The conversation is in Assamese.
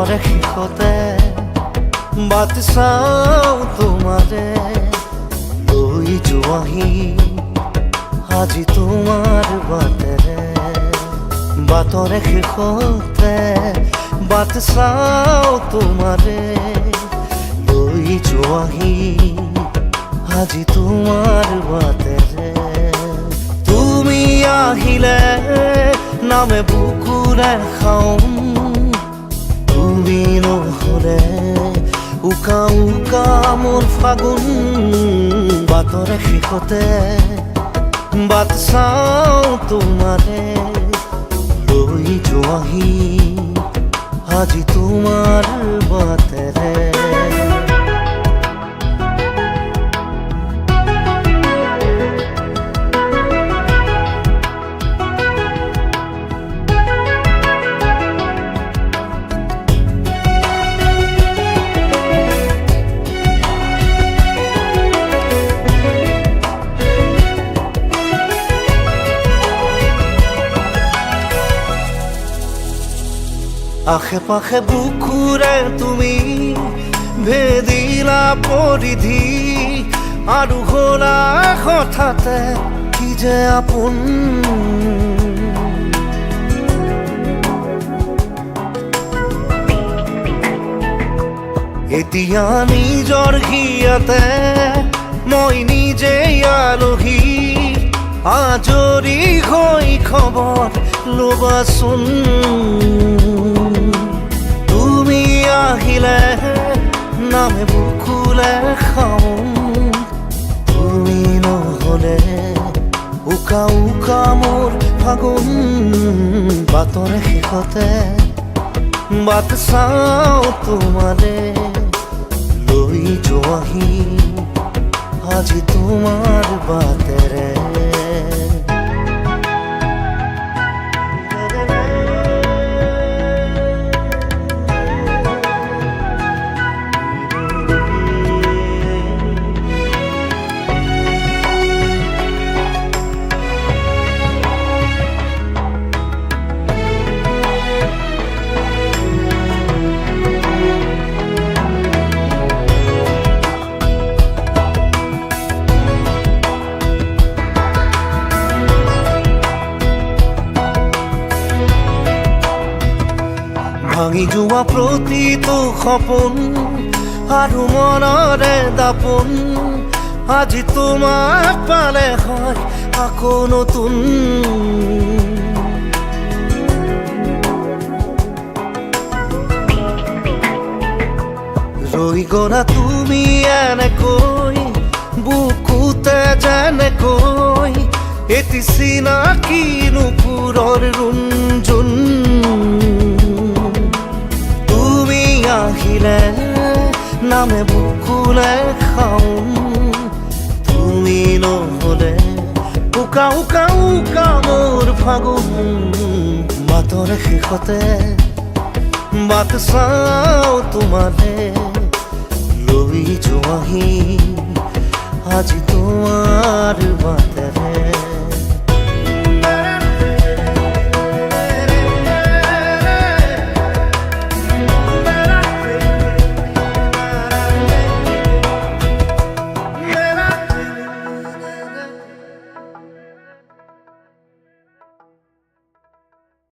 বাটৰে শেষতে বাট চাওঁ তোমাৰে লৈ যোৱাহি আজি তোমাৰ বাটেৰে বাটৰে শেষতে বাট চাওঁ তোমাৰে লৈ যোৱাহি আজি তোমাৰ বাটেৰে তুমি আহিলে নামে বুকুৰে খাওঁ তুমি নহ'লে উকা উকা মোৰ ফাগুন বাটৰে শেষতে বাট চাওঁ তোমাৰে লৈ যোৱাহি আজি তোমাৰ বাটেৰে আশে পাশে বুকুৰে তুমি ভেদিলা পৰিধি আৰু হ'লা হঠাতে কি যে আপোন এতিয়া নিজৰ হিয়াতে মই নিজে আলহী আজৰি হৈ খবৰ ল'বাচোন তুমি আহিলে নামে বুকুলে খাওঁ তুমি নহ'লে উকা উকা মোৰ ফাগুন বাটৰে শেষতে বাট চাওঁ তোমাৰে লৈ যোৱাহি আজি তোমাৰ বাটেৰে ভাঙি যোৱা প্ৰতিটো সপোন আৰু মনৰে দাপোন আজি তোমাক পালে হয় আকৌ নতুন ৰৈ গ'লা তুমি এনেকৈ বুকুতে যেনেকৈ এটি চিনাকি নুপুৰৰ ৰুণজুন আহিলে নামে বুকুলে খাওঁ তুমি নহ'লে উকা উকা উকা মোৰ ফাগুন বাটৰে শেষতে বাট চাওঁ তোমাৰে লৈ যোৱাহি আজি তোমাৰ বাট